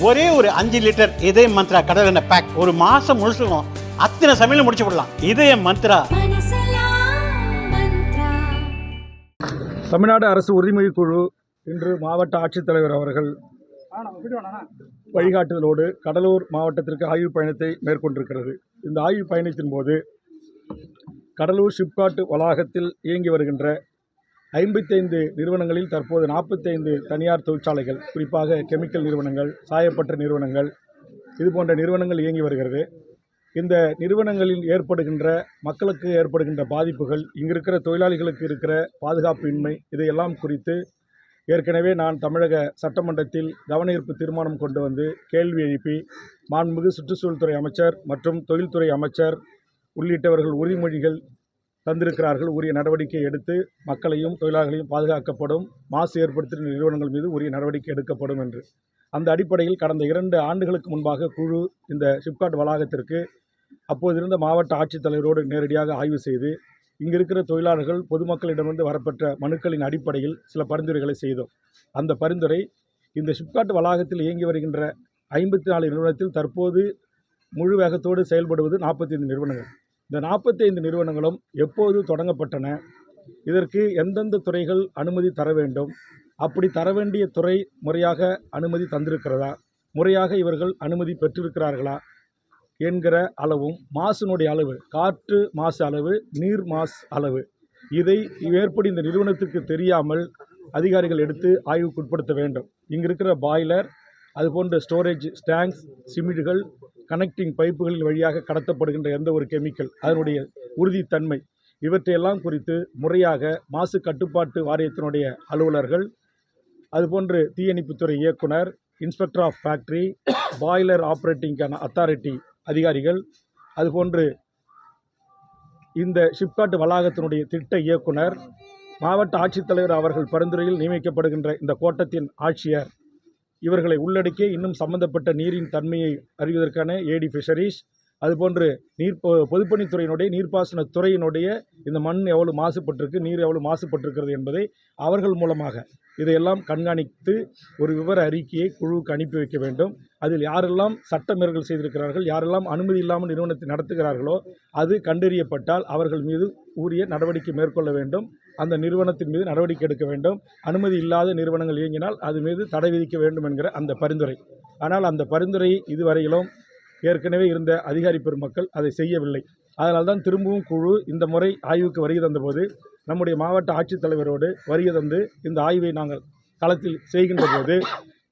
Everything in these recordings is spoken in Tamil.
ஒரே ஒரு 5 லிட்டர் இதய மந்த்ரா கடல் எண்ணெய் பேக் ஒரு மாசம் முழுசுக்கும் அத்தனை சமையல முடிச்சு விடலாம். இதய மந்த்ரா. தமிழ்நாடு அரசு உறுதிமொழி குழு இன்று மாவட்ட ஆட்சித்தலைவர் அவர்கள் வழிகாட்டுதலோடு கடலூர் மாவட்டத்திற்கு ஆய்வு பயணத்தை மேற்கொண்டிருக்கிறது. இந்த ஆய்வு பயணத்தின் போது கடலூர் ஷிப்காட் வளாகத்தில் இயங்கி வருகின்ற 55 நிறுவனங்களில் தற்போது 45 தனியார் தொழிற்சாலைகள், குறிப்பாக கெமிக்கல் நிறுவனங்கள், சாயப்பட்ட நிறுவனங்கள், இது போன்ற நிறுவனங்கள் இயங்கி வருகிறது. இந்த நிறுவனங்களில் ஏற்படுகின்ற மக்களுக்கு ஏற்படுகின்ற பாதிப்புகள், இங்கு இருக்கிற தொழிலாளிகளுக்கு இருக்கிற பாதுகாப்பின்மை, இதையெல்லாம் குறித்து ஏற்கனவே நான் தமிழக சட்டமன்றத்தில் கவனஈர்ப்பு தீர்மானம் கொண்டு வந்து கேள்வி எழுப்பி மாண்புமிகு சுற்றுச்சூழல் துறை அமைச்சர் மற்றும் தொழில்துறை அமைச்சர் உள்ளிட்டவர்கள் உறுதிமொழிகள் தந்திருக்கிறார்கள். உரிய நடவடிக்கை எடுத்து மக்களையும் தொழிலாளர்களையும் பாதுகாக்கப்படும், மாசு ஏற்படுத்துகிற நிறுவனங்கள் மீது உரிய நடவடிக்கை எடுக்கப்படும் என்று. அந்த அடிப்படையில் கடந்த 2 ஆண்டுகளுக்கு முன்பாக குழு இந்த ஷிப்காட் வளாகத்திற்கு அப்போதிருந்த மாவட்ட ஆட்சித்தலைவரோடு நேரடியாக ஆய்வு செய்து இங்கு இருக்கிற தொழிலாளர்கள் பொதுமக்களிடமிருந்து வரப்பெற்ற மனுக்களின் அடிப்படையில் சில பரிந்துரைகளை செய்தோம். அந்த பரிந்துரை இந்த ஷிப்காட் வளாகத்தில் இயங்கி வருகின்ற 54 நிறுவனத்தில் தற்போது முழு வேகத்தோடு செயல்படுவது 45 நிறுவனங்கள். இந்த 45 நிறுவனங்களும் எப்போது தொடங்கப்பட்டன, இதற்கு எந்தெந்த துறைகள் அனுமதி தர வேண்டும், அப்படி தர வேண்டிய துறை முறையாக அனுமதி தந்திருக்கிறதா, முறையாக இவர்கள் அனுமதி பெற்றிருக்கிறார்களா என்கிற அளவும், மாசினுடைய அளவு, காற்று மாசு அளவு, நீர் மாசு அளவு, இதை மேற்படி இந்த நிறுவனத்துக்கு தெரியாமல் அதிகாரிகள் எடுத்து ஆய்வுக்குட்படுத்த வேண்டும். இங்கு இருக்கிற பாய்லர், அதுபோன்ற ஸ்டோரேஜ் டேங்க்ஸ், சிமிழ்கள், கனெக்டிங் பைப்புகளின் வழியாக கடத்தப்படுகின்ற எந்த ஒரு கெமிக்கல், அதனுடைய உறுதித்தன்மை, இவற்றையெல்லாம் குறித்து முறையாக மாசு கட்டுப்பாட்டு வாரியத்தினுடைய அலுவலர்கள், அதுபோன்று தீயணைப்புத்துறை இயக்குனர், இன்ஸ்பெக்டர் ஆஃப் ஃபேக்ட்ரி, பாய்லர் ஆப்ரேட்டிங்கான அத்தாரிட்டி அதிகாரிகள், அதுபோன்று இந்த ஷிப்காட் வளாகத்தினுடைய திட்ட இயக்குனர், மாவட்ட ஆட்சித்தலைவர் அவர்கள் பரிந்துரையில் நியமிக்கப்படுகின்ற இந்த கோட்டத்தின் ஆட்சியர், இவர்களை உள்ளடக்கிய இன்னும் சம்பந்தப்பட்ட நீரின் தன்மையை அறிவதற்கான ஏடி ஃபிஷரிஸ், அதுபோன்று பொதுப்பணித்துறையினுடைய நீர்ப்பாசன துறையினுடைய இந்த மண் எவ்வளவு மாசுபட்டிருக்கு, நீர் எவ்வளவு மாசுபட்டிருக்கிறது என்பதை அவர்கள் மூலமாக இதையெல்லாம் கண்காணித்து ஒரு விவர அறிக்கையை குழுவுக்கு அனுப்பி வைக்க வேண்டும். அதில் யாரெல்லாம் சட்ட மீறல்கள் செய்திருக்கிறார்கள், யாரெல்லாம் அனுமதி இல்லாமல் நிறுவனத்தை நடத்துகிறார்களோ அது கண்டறியப்பட்டால் அவர்கள் மீது உரிய நடவடிக்கை மேற்கொள்ள வேண்டும். அந்த நிறுவனத்தின் மீது நடவடிக்கை எடுக்க வேண்டும். அனுமதி இல்லாத நிறுவனங்கள் இயங்கினால் அது மீது தடை விதிக்க வேண்டும் என்கிற அந்த பரிந்துரை. ஆனால் அந்த பரிந்துரை இதுவரையிலும் ஏற்கனவே இருந்த அதிகாரி பெருமக்கள் அதை செய்யவில்லை. அதனால்தான் திரும்பவும் குழு இந்த முறை ஆய்வுக்கு வருகை தந்தபோது நம்முடைய மாவட்ட ஆட்சித்தலைவரோடு வருகை தந்து இந்த ஆய்வை நாங்கள் களத்தில் செய்கின்ற போது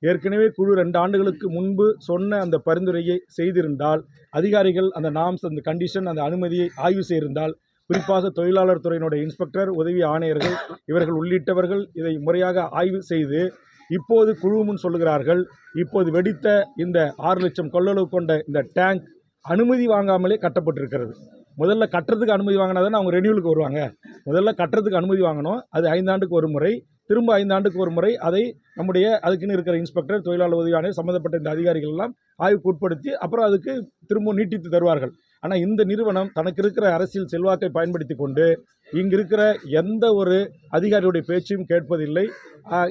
ஏற்கனவே குழு 2 ஆண்டுகளுக்கு முன்பு சொன்ன அந்த பரிந்துரையை செய்திருந்தால், அதிகாரிகள் அந்த நாம்ஸ், அந்த கண்டிஷன், அந்த அனுமதியை ஆய்வு செய்திருந்தால், குறிப்பாக தொழிலாளர் துறையினுடைய இன்ஸ்பெக்டர், உதவி ஆணையர்கள், இவர்கள் உள்ளிட்டவர்கள் இதை முறையாக ஆய்வு செய்து இப்போது குழு முன் சொல்லுகிறார்கள், இப்போது வெடித்த இந்த 6 லட்சம் கொள்ளளவு கொண்ட இந்த டேங்க் அனுமதி வாங்காமலே கட்டப்பட்டிருக்கிறது. முதல்ல கட்டுறதுக்கு அனுமதி வாங்கினா தானே அவங்க ரெனியூலுக்கு வருவாங்க. முதல்ல கட்டுறதுக்கு அனுமதி வாங்கணும். அது 5 ஆண்டுக்கு ஒரு முறை, திரும்ப 5 ஆண்டுக்கு ஒரு முறை அதை நம்முடைய அதுக்குன்னு இருக்கிற இன்ஸ்பெக்டர், தொழிலாளர் உதவி ஆணையர், சம்மந்தப்பட்ட இந்த அதிகாரிகள் எல்லாம் ஆய்வுக்கு உட்படுத்தி அப்புறம் அதுக்கு திரும்ப நீட்டித்து தருவார்கள். ஆனால் இந்த நிறுவனம் தனக்கு இருக்கிற அரசியல் செல்வாக்கை பயன்படுத்தி கொண்டு இங்கு இருக்கிற எந்த ஒரு அதிகாரியுடைய பேச்சையும் கேட்பதில்லை.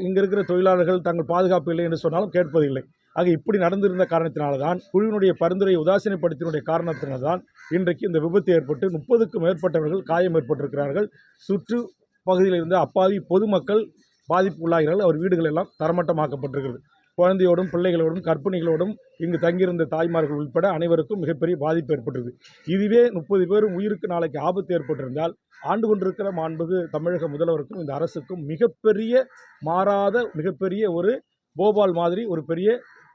இங்கு இருக்கிற தொழிலாளர்கள் தங்கள் பாதுகாப்பு இல்லை என்று சொன்னாலும் கேட்பதில்லை. ஆக இப்படி நடந்திருந்த காரணத்தினால்தான், குழுவினுடைய பரிந்துரையை உதாசீனப்படுத்தினுடைய காரணத்தினால்தான் இன்றைக்கு இந்த விபத்து ஏற்பட்டு 30க்கும் மேற்பட்டவர்கள் காயம் ஏற்பட்டிருக்கிறார்கள். சுற்று பகுதியில் இருந்த அப்பாவி பொதுமக்கள் பாதிப்பு உள்ளாகிறார்கள். அவர் வீடுகள் எல்லாம் தரமட்டமாக்கப்பட்டிருக்கிறது. குழந்தையோடும், பிள்ளைகளோடும், கர்ப்பிணிகளோடும் இங்கு தங்கியிருந்த தாய்மார்கள் உட்பட அனைவருக்கும் மிகப்பெரிய பாதிப்பு ஏற்பட்டது. இதுவே 30 பேரும் உயிருக்கு நாளைக்கு ஆபத்து ஏற்பட்டிருந்தால், ஆண்டு கொண்டிருக்கிற மாண்புமிகு தமிழக முதல்வருக்கும் இந்த அரசுக்கும் மிகப்பெரிய மாறாத மிகப்பெரிய ஒரு போபால் மாதிரி ஒரு பெரிய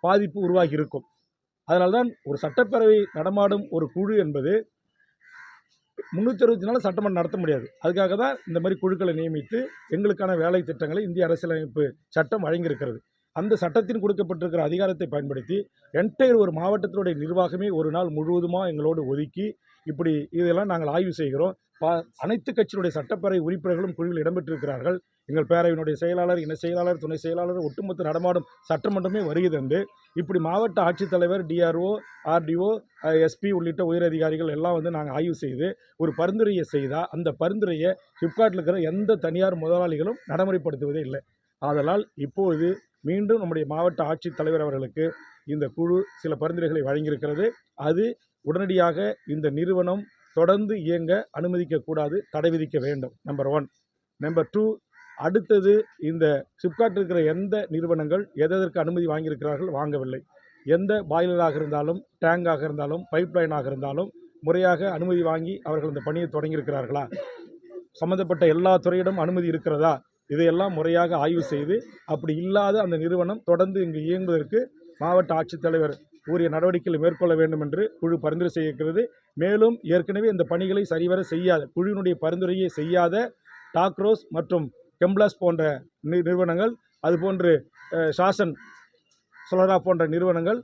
பாதிப்பு உருவாகி இருக்கும். அதனால்தான் ஒரு சட்டப்பேரவை நடமாடும் ஒரு குழு என்பது 364 சட்டமன்றம் நடத்த முடியாது. அதுக்காக தான் இந்த மாதிரி குழுக்களை நியமித்து எங்களுக்கான வேலை திட்டங்களை இந்திய அரசியலமைப்பு சட்டம் வழங்கியிருக்கிறது. அந்த சட்டத்தின் கொடுக்கப்பட்டிருக்கிற அதிகாரத்தை பயன்படுத்தி என்டையர் ஒரு மாவட்டத்தினுடைய நிர்வாகமே ஒரு நாள் முழுவதுமாக எங்களோடு ஒதுக்கி இப்படி இதெல்லாம் நாங்கள் ஆய்வு செய்கிறோம். அனைத்து கட்சியினுடைய சட்டப்பேரவை உறுப்பினர்களும் குழுவில் இடம்பெற்றிருக்கிறார்கள். எங்கள் பேரவையினுடைய செயலாளர், இணை செயலாளர், துணை செயலாளர், ஒட்டுமொத்த நடமாடும் சட்டமன்றமே வருகை தந்து இப்படி மாவட்ட ஆட்சித்தலைவர், டிஆர்ஓ, ஆர்டிஓ, எஸ்பி உள்ளிட்ட உயரதிகாரிகள் எல்லாம் வந்து நாங்கள் ஆய்வு செய்து ஒரு பரிந்துரையை செய்தால் அந்த பரிந்துரையை சிப்காட்டில் இருக்கிற எந்த தனியார் முதலாளிகளும் நடைமுறைப்படுத்துவதே இல்லை. ஆதலால் இப்போது மீண்டும் நம்முடைய மாவட்ட ஆட்சித்தலைவர் அவர்களுக்கு இந்த குழு சில பரிந்துரைகளை வழங்கியிருக்கிறது. அது உடனடியாக இந்த நிறுவனம் தொடர்ந்து இயங்க அனுமதிக்கக்கூடாது, தடை விதிக்க வேண்டும். நம்பர் 1. நம்பர் 2, அடுத்தது இந்த சிப்காட்டில் இருக்கிற எந்த நிறுவனங்கள் எதற்கு அனுமதி வாங்கியிருக்கிறார்கள், வாங்கவில்லை. எந்த பாய்லராக இருந்தாலும், டேங்காக இருந்தாலும், பைப் லைனாக இருந்தாலும் முறையாக அனுமதி வாங்கி அவர்கள் இந்த பணியை தொடங்கியிருக்கிறார்களா, சம்மந்தப்பட்ட எல்லா துறையிடம் அனுமதி இருக்கிறதா, இதையெல்லாம் முறையாக ஆய்வு செய்து அப்படி இல்லாத அந்த நிறுவனம் தொடர்ந்து இங்கு இயங்குவதற்கு மாவட்ட ஆட்சித்தலைவர் உரிய நடவடிக்கைகளை மேற்கொள்ள வேண்டும் என்று குழு பரிந்துரை செய்திருக்கிறது. மேலும் ஏற்கனவே இந்த பணிகளை சரிவர செய்யாத, குழுவினுடைய பரிந்துரையை செய்யாத டாக்ரோஸ் மற்றும் கெம்ப்ளாஸ் போன்ற நிறுவனங்கள், அதுபோன்று சாசன் சொலரா போன்ற நிறுவனங்கள்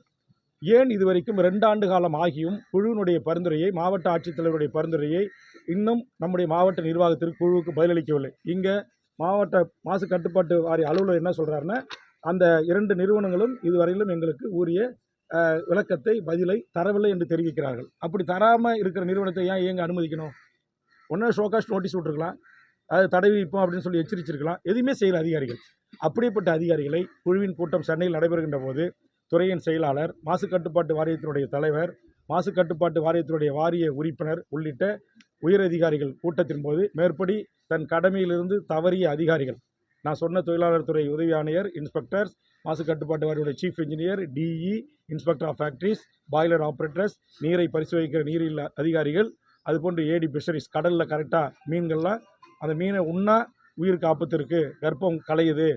ஏன் இதுவரைக்கும் 2 ஆண்டு காலம் ஆகியும் குழுவினுடைய பரிந்துரையை, மாவட்ட ஆட்சித்தலைவருடைய பரிந்துரையை இன்னும் நம்முடைய மாவட்ட நிர்வாகத்திற்கு குழுவுக்கு பதிலளிக்கவில்லை. இங்கே மாவட்ட மாசு கட்டுப்பாட்டு வாரிய அலுவலர் என்ன சொல்கிறாருன்னா, அந்த 2 நிறுவனங்களும் இதுவரையிலும் எங்களுக்கு உரிய விளக்கத்தை, பதிலை தரவில்லை என்று தெரிவிக்கிறார்கள். அப்படி தராமல் இருக்கிற நிறுவனத்தை ஏன் இயங்க அனுமதிக்கணும்? ஒன்றா ஷோகாஸ்ட் நோட்டீஸ் விட்டுருக்கலாம், அது தடை விதிப்போம் அப்படின்னு சொல்லி எச்சரிச்சிருக்கலாம். எதுவுமே செய்யல அதிகாரிகள். அப்படிப்பட்ட அதிகாரிகளை குழுவின் கூட்டம் சென்னையில் நடைபெறுகின்ற போது துறையின் செயலாளர், மாசு கட்டுப்பாட்டு வாரியத்தினுடைய தலைவர், மாசு கட்டுப்பாட்டு வாரியத்தினுடைய வாரிய உறுப்பினர் உள்ளிட்ட உயரதிகாரிகள் கூட்டத்தின் போது மேற்படி தன் கடமையிலிருந்து தவறிய அதிகாரிகள், நான் சொன்ன தொழிலாளர் துறை உதவி ஆணையர், இன்ஸ்பெக்டர்ஸ், மாசு கட்டுப்பாட்டு வாரியுடைய chief engineer, DE, inspector of factories, boiler operators, நீரை பரிசோதிக்கிற நீரில் அதிகாரிகள், அதுபோன்று ஏடி ஃபிஷரிஸ், கடலில் கரெக்டாக மீன்கள்லாம் அந்த மீனை உண்ணா உயிருக்கு ஆபத்து இருக்குது, கர்ப்பம் கலையுது,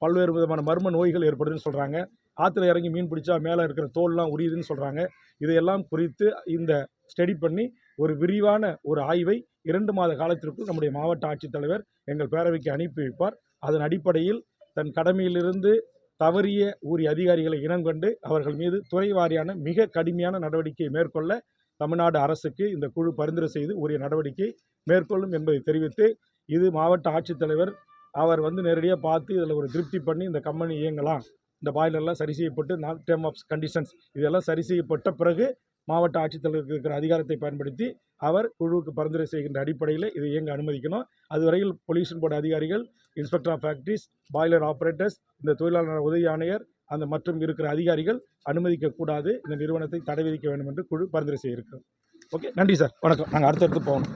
பல்வேறு விதமான மர்ம நோய்கள் ஏற்படுதுன்னு சொல்கிறாங்க. ஆற்றுல இறங்கி மீன் பிடிச்சா மேலே இருக்கிற தோல்லாம் உரியுதுன்னு சொல்கிறாங்க. இதையெல்லாம் குறித்து இந்த ஸ்டடி பண்ணி ஒரு விரிவான ஒரு ஆய்வை 2 மாத காலத்திற்குள் நம்முடைய மாவட்ட ஆட்சித்தலைவர் எங்கள் பேரவைக்கு அனுப்பி வைப்பார். அதன் அடிப்படையில் தன் கடமையிலிருந்து தவறிய உரிய அதிகாரிகளை இனங்கொண்டு அவர்கள் மீது துறை வாரியான மிக கடுமையான நடவடிக்கையை மேற்கொள்ள தமிழ்நாடு அரசுக்கு இந்த குழு பரிந்துரை செய்து உரிய நடவடிக்கை மேற்கொள்ளும் என்பதை தெரிவித்து, இது மாவட்ட ஆட்சித்தலைவர் அவர் வந்து நேரடியாக பார்த்து இதில் ஒரு திருப்தி பண்ணி இந்த கம்பெனி இயங்கலாம், இந்த பாய்லர்லாம் சரி செய்யப்பட்டு டேர்ம் ஆஃப் கண்டிஷன்ஸ் இதெல்லாம் சரி செய்யப்பட்ட பிறகு மாவட்ட ஆட்சித்தலைவருக்கு இருக்கிற அதிகாரத்தை பயன்படுத்தி அவர் குழுவுக்கு பரிந்துரை செய்கின்ற அடிப்படையில் இதை இயங்க அனுமதிக்கணும். அதுவரையில் பொல்யூஷன் போர்டு அதிகாரிகள், inspector of factories, boiler operators, இந்த தொழிலாளர் உதவி ஆணையர் அந்த மற்றும் இருக்கிற அதிகாரிகள் அனுமதிக்கக்கூடாது, இந்த நிறுவனத்தை தடை விதிக்க வேண்டும் என்று குழு பரிந்துரை செய்திருக்கிறது. ஓகே, நன்றி சார், வணக்கம். நாங்கள் அடுத்தடுத்து போகணும்.